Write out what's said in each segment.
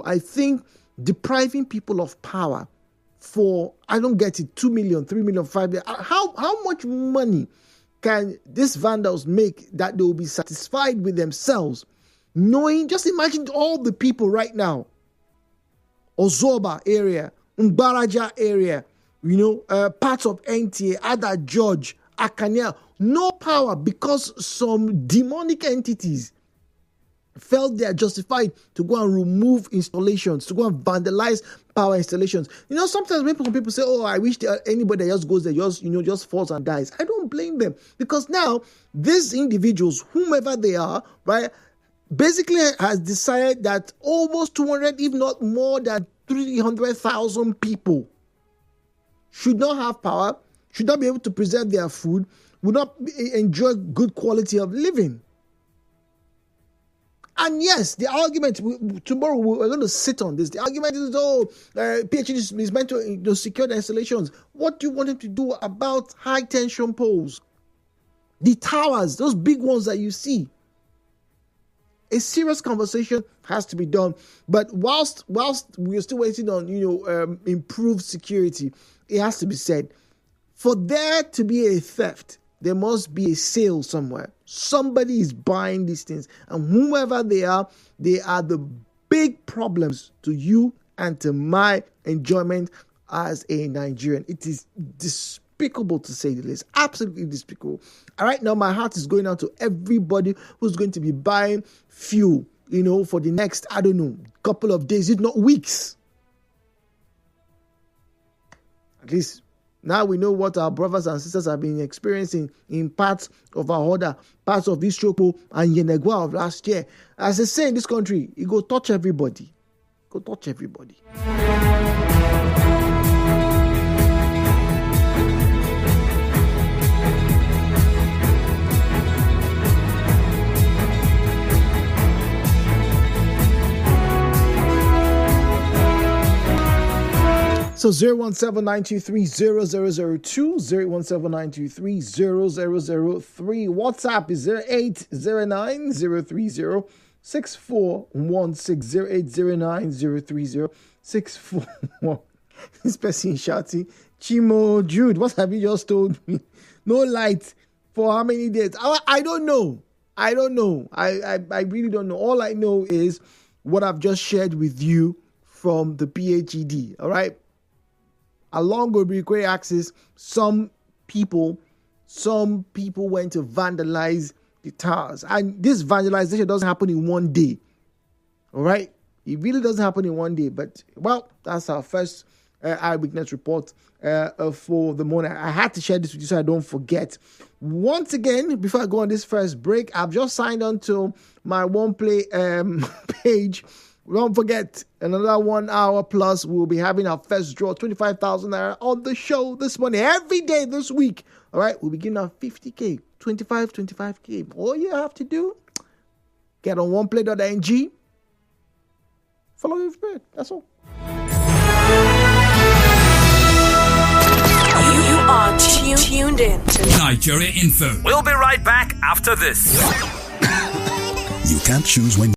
I think depriving people of power for, I don't get it, 2 million, 3 million, 5 million. How much money can these vandals make that they will be satisfied with themselves? Knowing, just imagine all the people right now, Ozoba area, Mbaraja area, parts of NTA, Ada George, Akanya, no power because some demonic entities felt they are justified to go and remove installations, to go and vandalize power installations. Sometimes when people say, "Oh, I wish anybody that just goes there just falls and dies," I don't blame them, because now these individuals, whomever they are, right, basically has decided that almost 200, if not more than 300,000 people should not have power, should not be able to preserve their food, would not enjoy good quality of living. And yes, the argument, tomorrow we're going to sit on this. The argument is, PhD is meant to secure the installations. What do you want him to do about high tension poles? The towers, those big ones that you see. A serious conversation has to be done. But whilst we're still waiting on, improved security, it has to be said, for there to be a theft, there must be a sale somewhere. Somebody is buying these things. And whomever they are the big problems to you and to my enjoyment as a Nigerian. It is despicable, to say the least. Absolutely despicable. All right, now my heart is going out to everybody who's going to be buying fuel, for the next, couple of days, if not weeks. At least now we know what our brothers and sisters have been experiencing in parts of our parts of Istropo and Yenegua of last year. As they say in this country, it go touch everybody. Go touch everybody. So 017-923-0002, 017-923-0003. WhatsApp is 0809-030-6416, 0809-030-641. This person shouting, Chimo, Jude, what have you just told me? No light for how many days? I don't know. I really don't know. All I know is what I've just shared with you from the PhD, all right? Along Obirikwe axis, some people went to vandalize the towers. And this vandalization doesn't happen in one day. All right? It really doesn't happen in one day. But, well, that's our first iWitness report for the morning. I had to share this with you so I don't forget. Once again, before I go on this first break, I've just signed on to my OnePlay page. Don't forget, another 1 hour plus, we'll be having our first draw, 25,000 naira on the show this morning, every day this week. All right, we'll be giving out 50K, 25K. All you have to do, get on oneplay.ng, follow your spirit. That's all. You are tuned in to Nigeria Info. We'll be right back after this. You can't choose when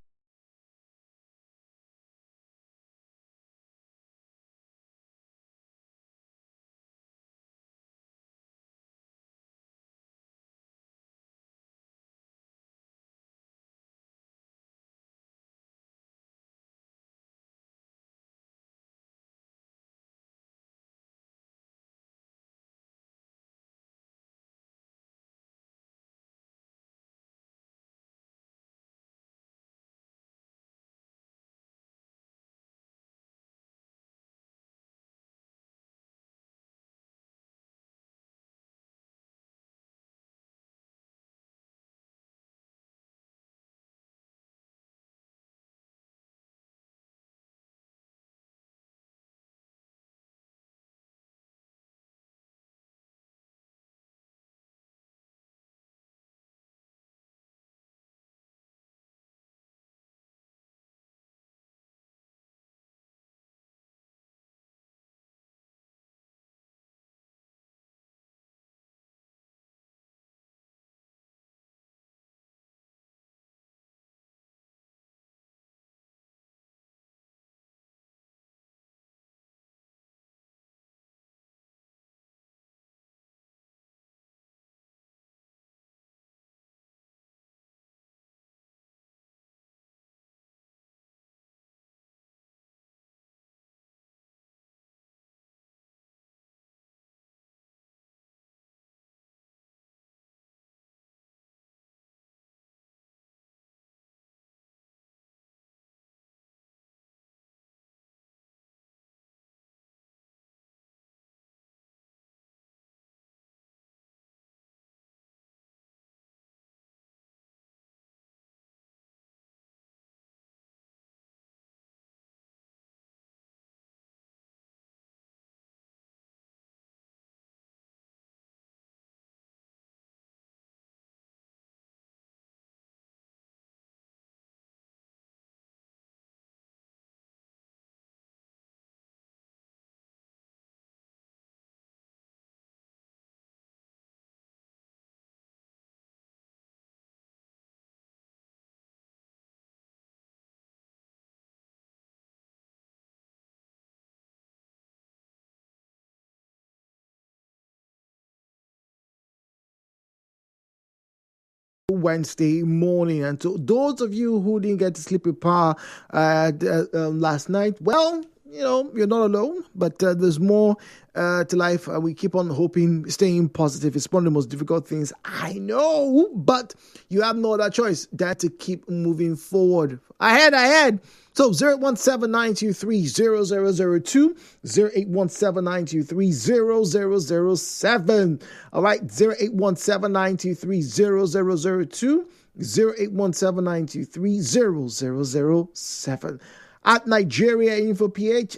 Wednesday morning. And to those of you who didn't get to sleep with power last night, well, you're not alone, but there's more to life. We keep on hoping, staying positive. It's one of the most difficult things I know, but you have no other choice than to keep moving forward. Ahead. So 08179230002, 08179230007. All right, 08179230002, 08179230007. At Nigeria Info PH,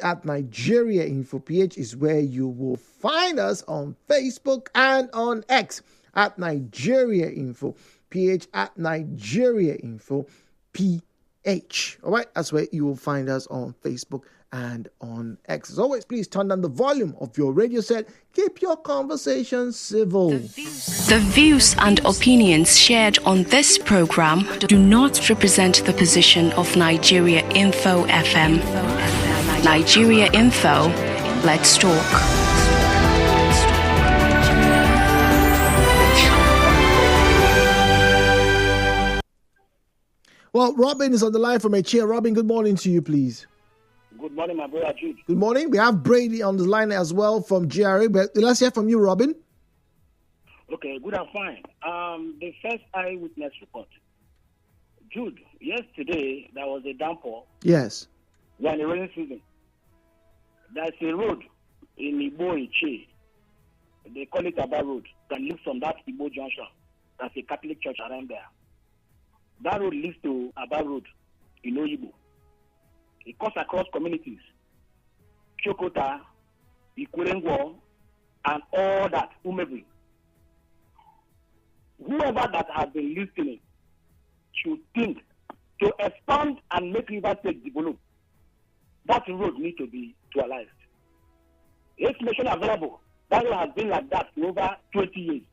is where you will find us on Facebook and on X at Nigeria Info PH, at Nigeria Info PH. All right, that's where you will find us on Facebook and on X. As always, please turn down the volume of your radio set. Keep your conversation civil. The views and opinions shared on this program do not represent the position of Nigeria Info FM. Nigeria Info, let's talk. Well, Robin is on the line from a chair. Robin, good morning to you, please. Good morning, my brother Jude. Good morning. We have Brady on the line as well from GRA, but let's hear from you, Robin. Okay, good and fine. The first iWitness report. Jude, yesterday there was a downpour. Yes. We're in the rainy season. There's a road in Igbo Iche. They call it Aba Road. You can leave from that Igbo junction. There's a Catholic church around there. That road leads to Aba Road in Oyibo. It cuts across communities, Chokota, Ikurengo, and all that, Umebi. Whoever that has been listening should think to expand and make River State develop. That road needs to be realized. Information available. That road has been like that for over 20 years.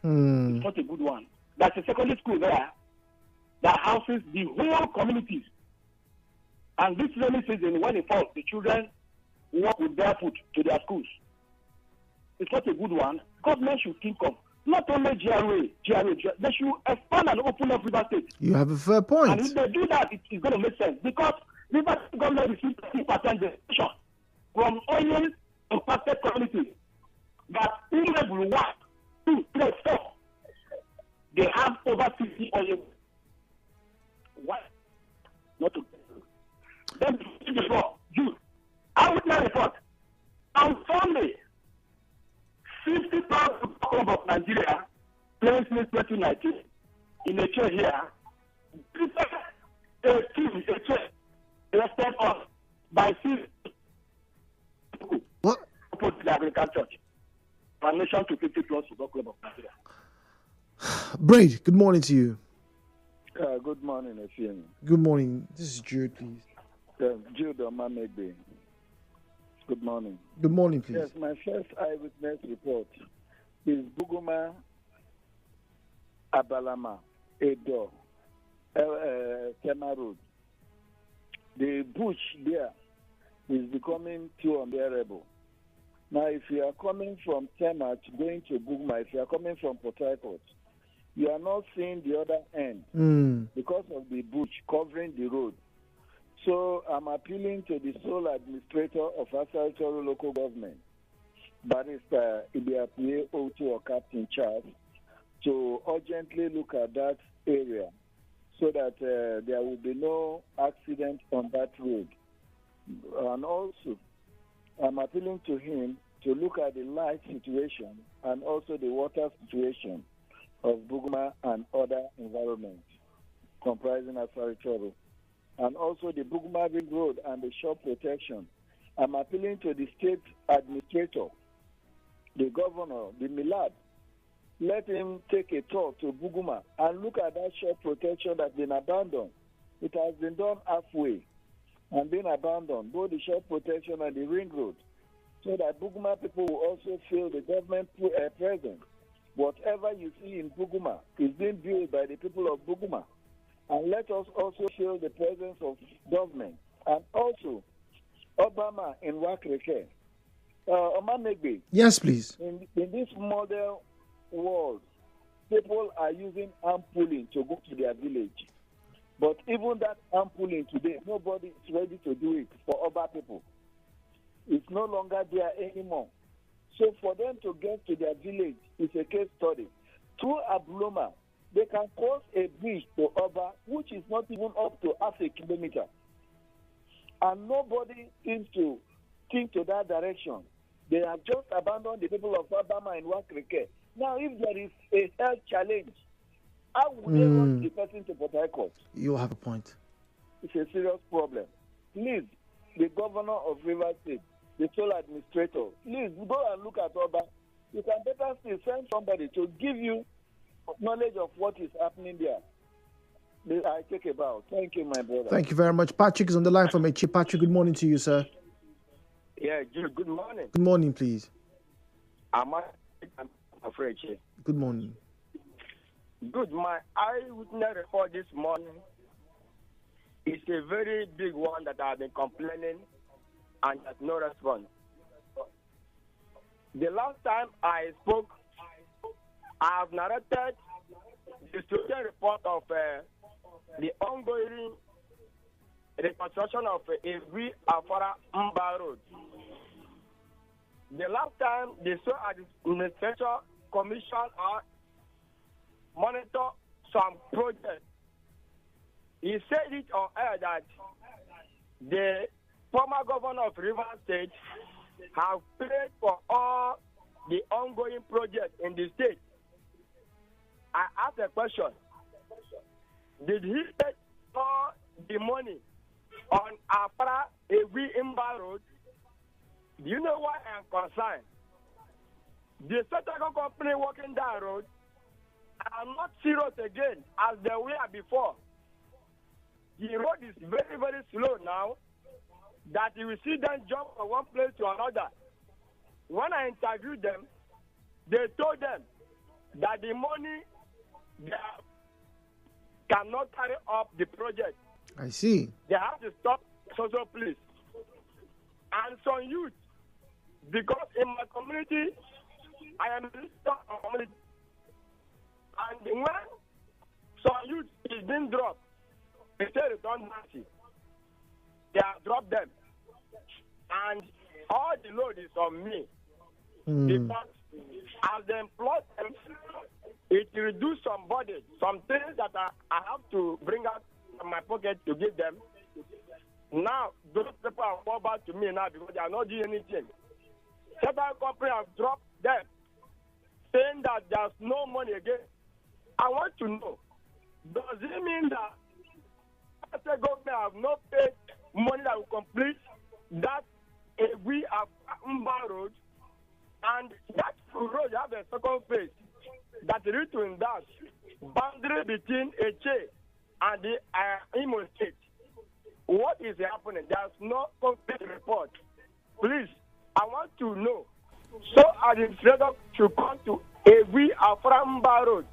It's not a good one. There's a secondary school there that houses the whole communities. And this rainy season, when it falls, the children walk with barefoot to their schools. It's not a good one. Government should think of not only GRA, they should expand and open up River State. You have a fair point. And if they do that, it's going to make sense. Because River State government receives 30% donation from oil impacted communities that women will work 2, 3, 4. They have over 50 oil. Why? Not to. Then before June, iWitnessReport on Sunday, 50,000 club of Nigeria playing since 2019 in a chair here. A chair arrested us by 6 people. What? To the Anglican Church. Foundation to 50 plus football club of Nigeria. Braid, good morning to you. Good morning, Efiem. Good morning. This is Jude, please. Jude Omamegbe. Good morning. Good morning, please. Yes, my first eyewitness report is Buguma Abalama, Edo, Tema Road. The bush there is becoming too unbearable. Now, if you are coming from Tema going to Buguma, if you are coming from Port Harcourt, you are not seeing the other end because of the bush covering the road. So I'm appealing to the sole administrator of Asarichoro local government, Barrister Ibiapie Otu or Captain Charles, to urgently look at that area so that there will be no accident on that road. And also, I'm appealing to him to look at the light situation and also the water situation of Buguma and other environments comprising Asarichoro. And also the Buguma Ring Road and the shore protection. I'm appealing to the state administrator, the governor, the Milad. Let him take a tour to Buguma and look at that shore protection that's been abandoned. It has been done halfway and been abandoned, both the shore protection and the ring road, so that Buguma people will also feel the government presence. Whatever you see in Buguma is being built by the people of Buguma. And let us also feel the presence of government. And also, Obama in Wakreke. Omamegbe. Yes, please. In this model world, people are using arm pulling to go to their village. But even that arm pulling today, nobody is ready to do it for other people. It's no longer there anymore. So for them to get to their village is a case study. Through Abloma, they can cross a bridge to Oba, which is not even up to half a kilometer. And nobody seems to think to that direction. They have just abandoned the people of Obama and Wakrike. Now, if there is a health challenge, how would they want the person to Port Harcourt? You have a point. It's a serious problem. Please, the governor of Rivers State, the sole administrator, please go and look at Oba. You can better still send somebody to give you knowledge of what is happening there. I take about. Thank you, my brother. Thank you very much. Patrick is on the line from Echi. Patrick, good morning to you, sir. Yeah, good morning. Good morning, please. I'm afraid. Good morning. Good. My iWitness report this morning is a very big one that I've been complaining and there's no response. The last time I spoke, I have narrated the student report of the ongoing reconstruction of Evi Afara Mba Road. The last time the State Administration Commission monitor some projects, he said it on air that the former governor of Rivers State have paid for all the ongoing projects in the state. I asked a question. Did he pay all the money on Afara Evi Mba Road? Do you know why I am concerned? The Setaco company working that road are not serious again as they were before. The road is very, very slow now that you will see them jump from one place to another. When I interviewed them, they told them that the money cannot carry up the project. I see. They have to stop social place. And some youth, because in my community, I am a leader of community. And when some youth is being dropped, they say redundancy. They have dropped them. And all the load is on me. Because as they employ them, it reduces some body, some things that I have to bring out from my pocket to give them. Now, those people are fall back to me now because they are not doing anything. Several companies have dropped them, saying that there's no money again. I want to know, does it mean that the government have not paid money that will complete that we have Mba Road, and that road have a second phase that leads to that boundary between Eche and the Imo State? What is happening? There's no complete report. Please, I want to know. So administrator should come to Evi Afara Mba Road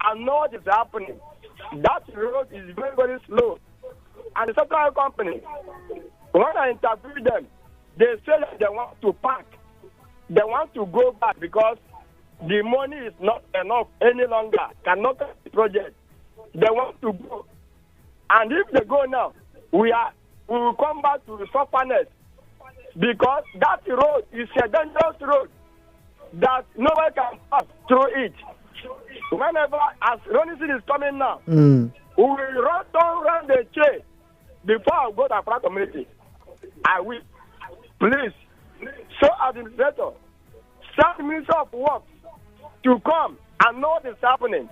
and know what is happening. That road is very, very slow. And the central company, when I interview them, they say that they want to pack. They want to go back because the money is not enough any longer. Cannot get the project. They want to go. And if they go now, we will come back to the sufferness because that road is a dangerous road that nobody can pass through it. Whenever, as rainy season is coming now, we will run down around the chain before I go to our community. I will. Please, so administrator, send the Minister of Works to come and know what is happening.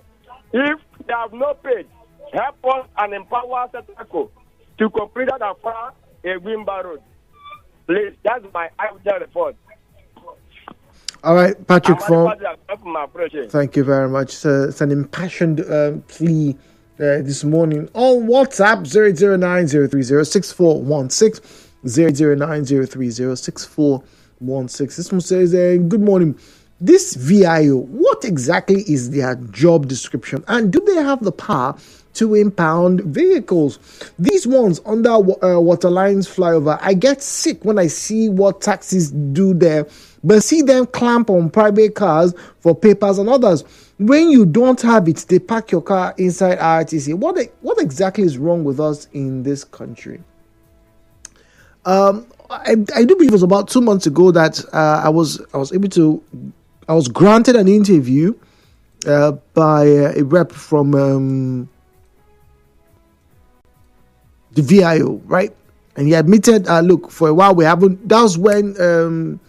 If they have not paid, help us and empower Setaco to complete that Afara Evi Mba Road. Please, that's my iWitness report. All right, Patrick. Thank you very much. It's an impassioned plea this morning on WhatsApp 009-030-6416 009-030-6416. This one says, "Good morning. This VIO, what exactly is their job description, and do they have the power to vehicles. These ones under water lines flyover, I get sick when I see what taxis do there, but see them clamp on private cars for papers and others. When you don't have it, they park your car inside RTC. What exactly is wrong with us in this country? I do believe it was about 2 months ago that I was granted an interview by a rep from the VIO, right? And he admitted, look, for a while we haven't. That was when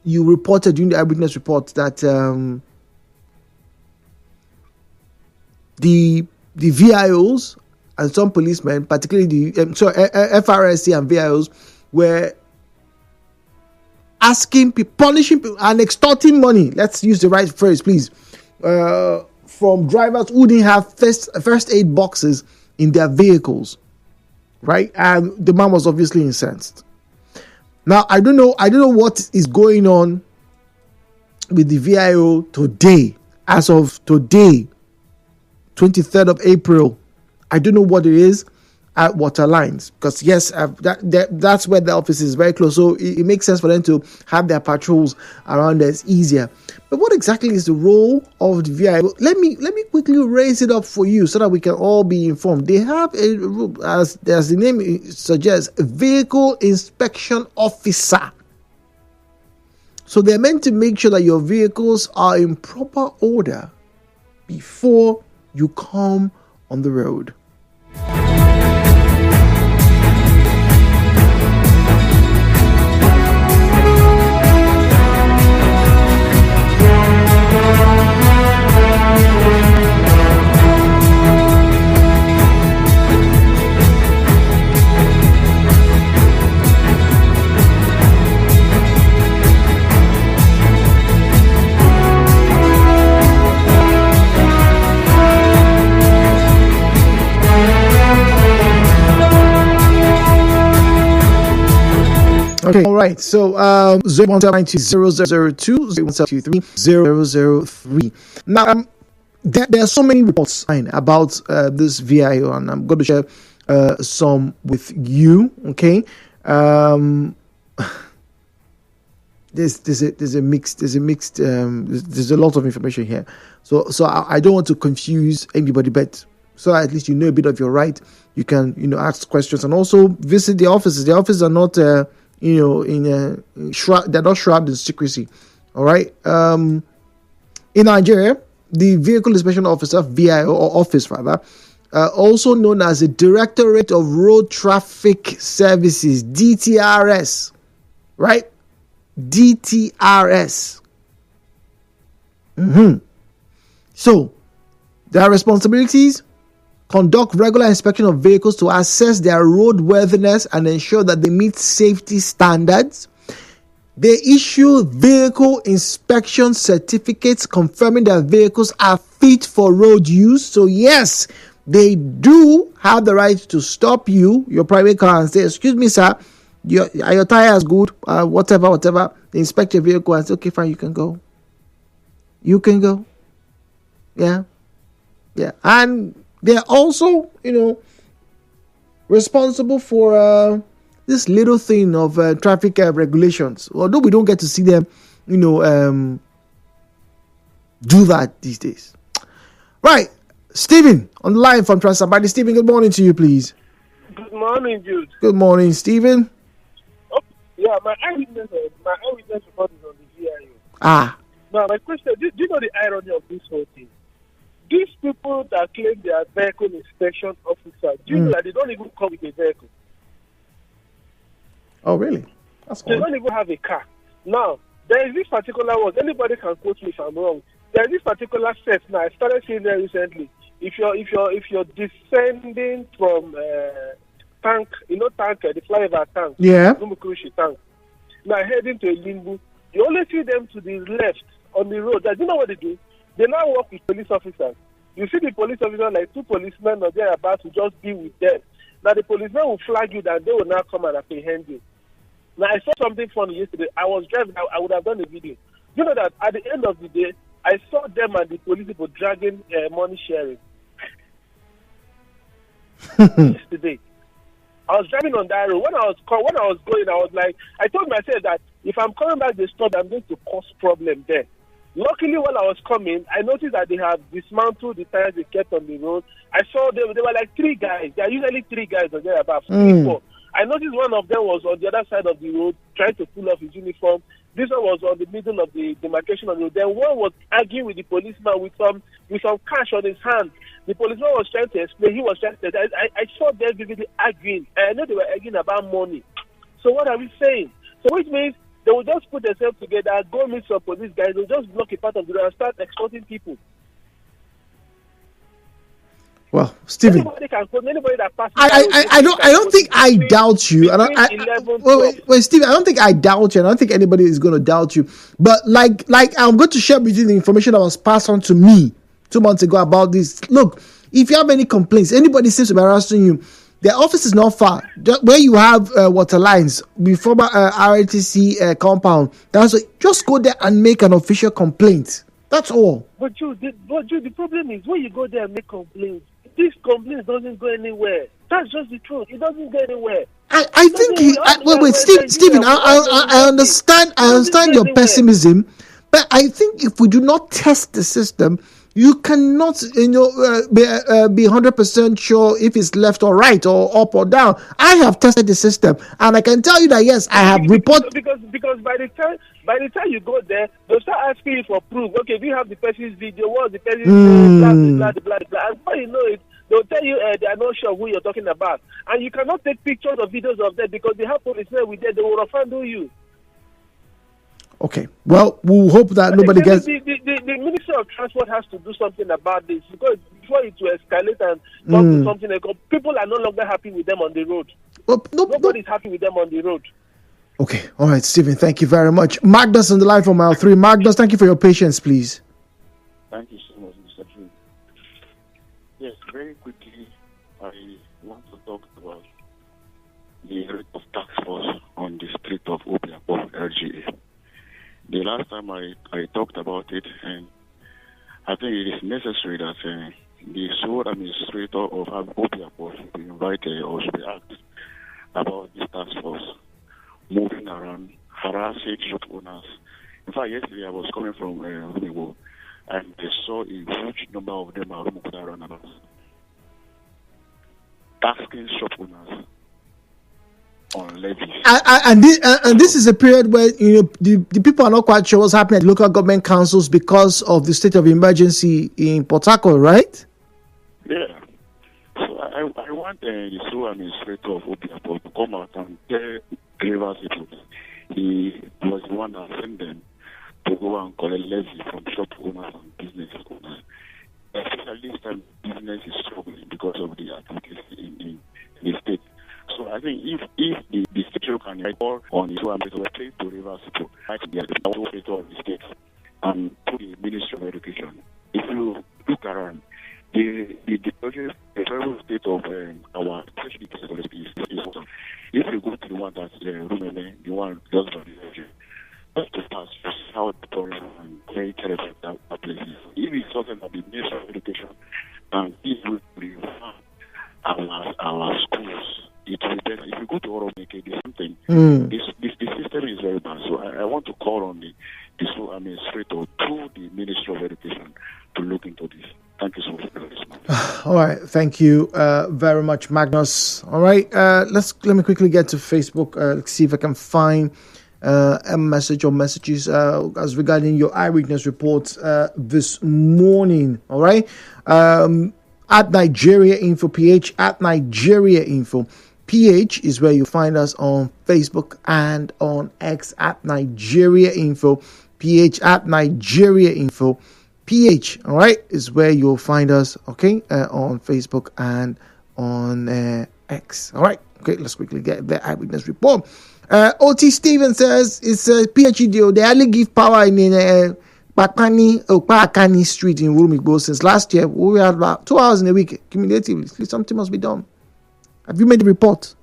you reported during the iWitness report that the VIOs and some policemen, particularly the FRSC and VIOs, were asking people, punishing people, and extorting money. Let's use the right phrase, please. From drivers who didn't have first aid boxes in their vehicles, right? And the man was obviously incensed. Now I don't know what is going on with the VIO today. As of today, 23rd of April, I don't know what it is at Waterlines, because yes, that's where the office is, very close, so it makes sense for them to have their patrols around there. It's easier. But what exactly is the role of the VIO? Let me quickly raise it up for you so that we can all be informed. They have as the name suggests, a vehicle inspection officer. So they're meant to make sure that your vehicles are in proper order before you come on the road. Okay, all right. So 0179002 Now, there are so many reports about this VIO, and I'm going to share some with you. Okay, there's a mixed there's a lot of information here. So I don't want to confuse anybody, but so at least you know a bit of your right. You can ask questions and also visit the offices. The offices are not they're not shrouded in secrecy. All right. In Nigeria, the Vehicle Inspection Officer, VIO, or office rather, also known as the Directorate of Road Traffic Services, DTRS, right? DTRS. So, their responsibilities: conduct regular inspection of vehicles to assess their roadworthiness and ensure that they meet safety standards. They issue vehicle inspection certificates confirming that vehicles are fit for road use. So yes, they do have the right to stop your private car, and say, "Excuse me, sir, your tire is good, whatever. They inspect your vehicle and say, "Okay, fine, you can go. You can go." Yeah. And they're also, responsible for this little thing of traffic regulations. Although we don't get to see them, do that these days. Right. Stephen, on the line from Transabadi. Stephen, good morning to you, please. Good morning, Jude. Good morning, Stephen. Oh, yeah, my iWitness report is on the VIO. Ah. Now, my question, do you know the irony of this whole thing? These people that claim they are vehicle inspection officers, do you know that they don't even come with a vehicle? Oh, really? That's They don't even have a car. Now, there is this particular one. Anybody can quote me if I'm wrong. There is this particular set. Now, I started seeing there recently. If you're descending from tank, tank, the flyover tank, Gumukurushi tank. Now heading to a limbo, you only see them to the left on the road. Do you know what they do? They now work with police officers. You see the police officers, like two policemen or they're about to just be with them. Now the policemen will flag you that they will now come and apprehend you. Now I saw something funny yesterday. I was driving, I would have done a video. You know that at the end of the day, I saw them and the police people dragging money sharing. yesterday. I was driving on that road. When I was going, I was like, I told myself that if I'm coming back the store, I'm going to cause problem there. Luckily, while I was coming, I noticed that they have dismantled the tires they kept on the road. I saw they were like 3 guys. There are usually 3 guys or there about 3, 4. I noticed one of them was on the other side of the road trying to pull off his uniform. This one was on the middle of the demarcation of the road. Then one was arguing with the policeman with some cash on his hand. The policeman was trying to explain. He was trying to. I saw them vividly arguing. And I know they were arguing about money. So what are we saying? So which means they will just put themselves together, go meet some police guys, they'll just block a part of the road and start extorting people. Well, Stephen, anybody that passes. I don't think I doubt you. Wait, Stephen, I don't think I doubt you. I don't think anybody is going to doubt you. But like I'm going to share with you the information that was passed on to me 2 months ago about this. Look, if you have any complaints, anybody seems to be harassing you, their office is not far. Where you have water lines, before RTC compound, just go there and make an official complaint. That's all. But the problem is when you go there and make complaints, this complaint doesn't go anywhere. That's just the truth. It doesn't go anywhere. I think Stephen, I understand your pessimism, but I think if we do not test the system, you cannot, be 100% sure if it's left or right or up or down. I have tested the system, and I can tell you that yes, I have reported. Because by the time you go there, they'll start asking you for proof. Okay, do you have the person's video? What's the person's name? Blah, blah, blah, blah. And before you know it, they'll tell you they are not sure who you're talking about, and you cannot take pictures or videos of them because they have policemen with them. They will offend you. Okay, well, we'll hope that nobody gets. The Ministry of Transport has to do something about this because before it will escalate and come to something, people are no longer happy with them on the road. Nobody's happy with them on the road. Okay, all right, Stephen, thank you very much. Magnus on the line from Mile 3. Magnus, thank you for your patience, please. Thank you so much, Mr. Drew. Yes, very quickly, I want to talk about the rate of tax force on the street of Obiapo, LGA. The last time I talked about it, and I think it is necessary that the sole administrator of Obiapo should be invited or should be asked about this task force moving around, harassing shop owners. In fact, yesterday I was coming from Rumiwo, and I saw a huge number of them around about tasking shop owners on levies. And this is a period where the people are not quite sure what's happening at local government councils because of the state of emergency in Port Harcourt, right? Yeah. So I want the sole administrator of Obiapo to come out and tell Rivers people he was the one that sent them to go and collect levy from shop owners and business owners. Especially this time, business is struggling because of the activities in the state. So I think if the state can write all on the sole administrator to Rivers people, like the administrator of the state and to the Ministry of Education. If you look around, the federal state of our especially is awesome. If you go to the one that's Rumene, the one just by the region, just to pass how the tourism and very terrible that place is. If it's something that the Ministry of Education and if we revamp our schools, it will be better. If you go to Oromeke, the same thing. The system is very bad. So I want to call on the sole administrator through the Ministry of Education to look into this. Thank you so much for listening. All right, thank you very much, Magnus. All right, let me quickly get to Facebook. Let's see if I can find a message or messages as regarding your iWitness report this morning. All right, at Nigeria Info PH, at Nigeria Info PH is where you find us on Facebook and on X at Nigeria Info PH, at Nigeria Info PH. All right, is where you'll find us. Okay, on Facebook and on X. All right, okay, let's quickly get the eyewitness report. OT Steven says it's a PhD. They only give power in Pakani Street in Rumigbo since last year. We had about 2 hours in a week cumulatively. Something must be done. Have you made a report?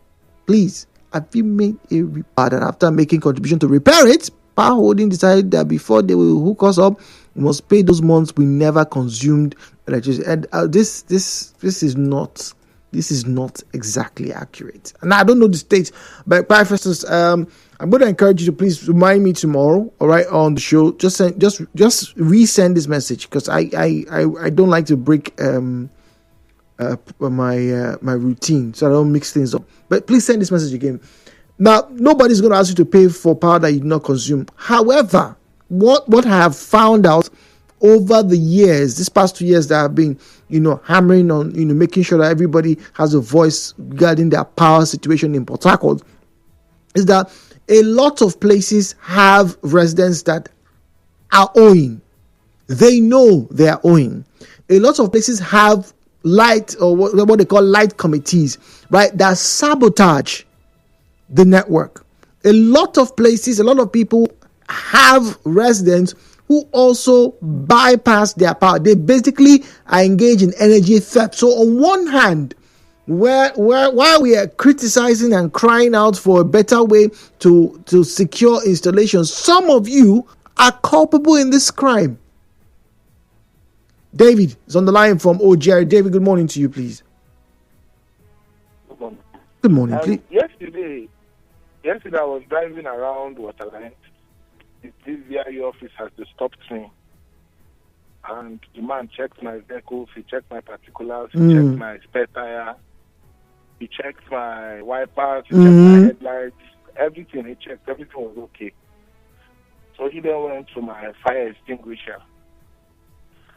Please, have you made a report? And after making contribution to repair it, Power Holding decided that before they will hook us up, we must pay those months we never consumed electricity. And this is not this is not exactly accurate. And I don't know the states, but Professors, I'm going to encourage you to please remind me tomorrow, all right, on the show. Just resend this message, because I don't like to break my routine, so I don't mix things up. But please send this message again. Now, nobody's going to ask you to pay for power that you do not consume. However, what I have found out over the years, this past 2 years that I've been, hammering on, making sure that everybody has a voice regarding their power situation in Port Harcourt, is that a lot of places have residents that are owing. They know they are owing. A lot of places have light, or what they call light committees, right, that sabotage the network. A lot of places, a lot of people have residents who also bypass their power. They basically are engaged in energy theft. So on one hand, while we are criticizing and crying out for a better way to secure installations, some of you are culpable in this crime. David is on the line from OGR. David, good morning to you, please. Good morning, please. Yesterday I was driving around Waterline. The DVI office has stopped me. And the man checked my vehicle, he checked my particulars, he checked my spare tire, he checked my wipers, he checked my headlights, everything he checked, everything was okay. So he then went to my fire extinguisher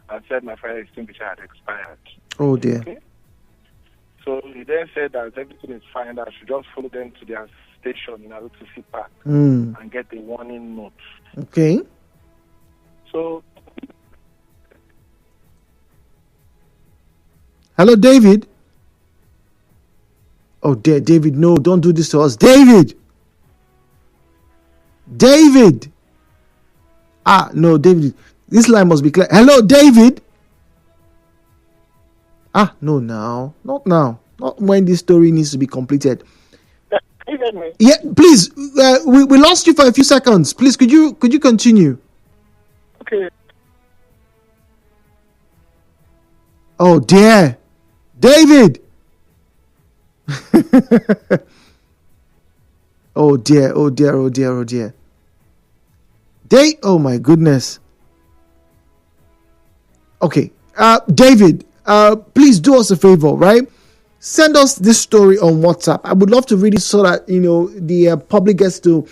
and said my fire extinguisher had expired. Oh dear. Okay? So he then said that everything is fine, that I should just follow them to their station in Arutusi Park and get a warning note. Okay. So, hello, David. Oh dear, David, no, don't do this to us. David! No, David, this line must be clear. Hello, David! No, now. Not now. Not when this story needs to be completed. Yeah, please. We lost you for a few seconds. Please, could you continue? Okay. Oh dear, David. Oh dear. Oh my goodness. Okay, David. Please do us a favor, right? Send us this story on WhatsApp. I would love to read it so that the public gets to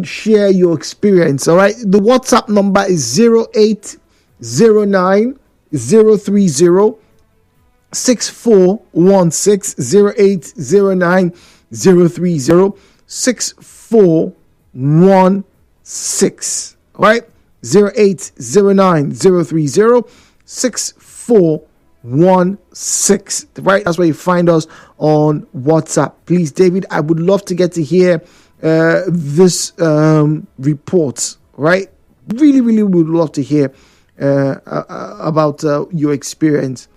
share your experience. All right, the WhatsApp number is 0809 030 6416 0809 030 6416. All right, 0809 030 6416. 16, right? That's where you find us on WhatsApp. Please, David, I would love to get to hear this report, right? Really would love to hear about your experience,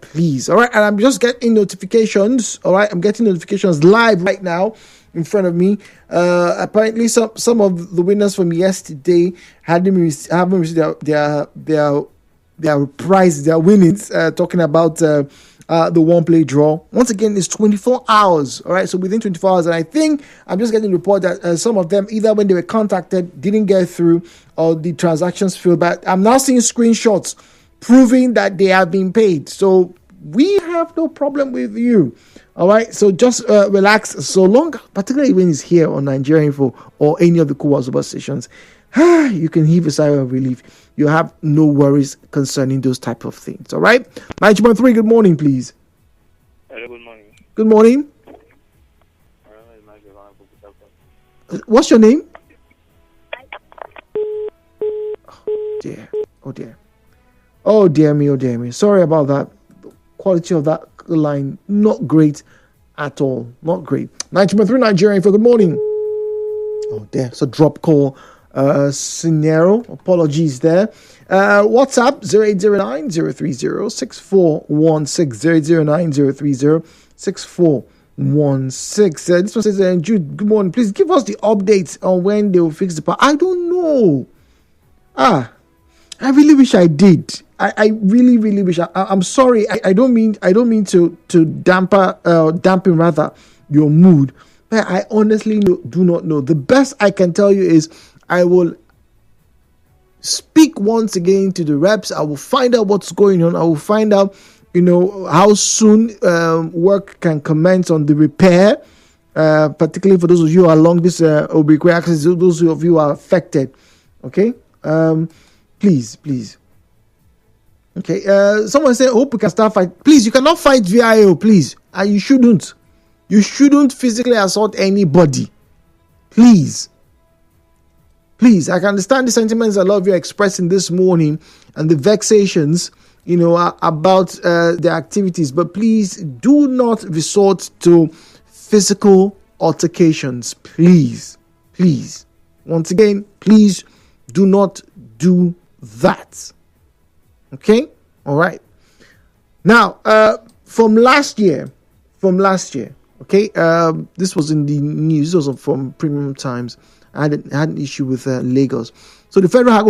please. All right, and I'm just getting notifications. All right, I'm getting notifications live right now in front of me. Apparently, some of the winners from yesterday haven't received their prize, their winnings, talking about the one play draw. Once again, it's 24 hours. All right, so within 24 hours, and I think I'm just getting a report that some of them, either when they were contacted, didn't get through, or the transactions failed. But I'm now seeing screenshots proving that they have been paid. So we have no problem with you. All right, so just relax. So long, particularly when it's here on Nigeria Info or any of the Kuwazuba stations, you can heave a sigh of relief. You have no worries concerning those type of things. All right, 9.3. Good morning, please. Hello, good morning. Good morning. What's your name? Oh dear. Oh dear me. Sorry about that. The quality of that line, not great at all. Not great. 9.3 Nigeria Info. Good morning. Oh dear. So drop call scenario. Apologies there. WhatsApp 0809 030 6416 0809 030 6416. This one says, Jude, good morning. Please give us the updates on when they will fix the power. I don't know. I really wish I did. I really, really wish. I'm sorry. I don't mean to dampen rather your mood. But I honestly do not know. The best I can tell you is I will speak once again to the reps. I will find out what's going on. I will find out, how soon work can commence on the repair, particularly for those of you who are along this Obikwe axis, those of you who are affected. Okay, please. Okay, someone said, hope we can start fight. Please, you cannot fight VIO, please. And you shouldn't. You shouldn't physically assault anybody. Please, I can understand the sentiments a lot of you are expressing this morning and the vexations, about the activities. But please do not resort to physical altercations. Please. Once again, please do not do that. Okay? All right. Now, from last year, okay, this was in the news. This was from Premium Times. I had an issue with Lagos. So the Federal High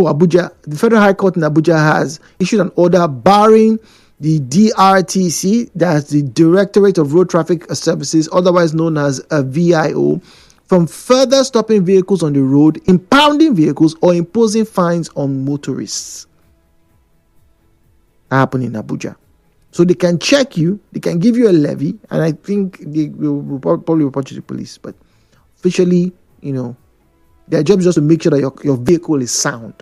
Court in Abuja has issued an order barring the DRTC, that's the Directorate of Road Traffic Services, otherwise known as a VIO, from further stopping vehicles on the road, impounding vehicles, or imposing fines on motorists. That happened in Abuja. So they can check you, they can give you a levy, and I think they will probably report you to the police. But officially, their job is just to make sure that your vehicle is sound.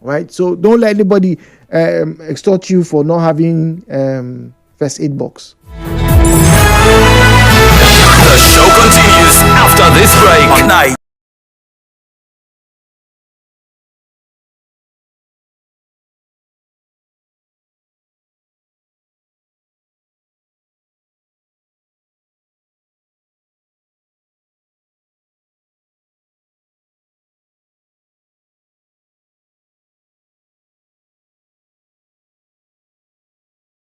Right? So don't let anybody extort you for not having first aid box. The show continues after this break.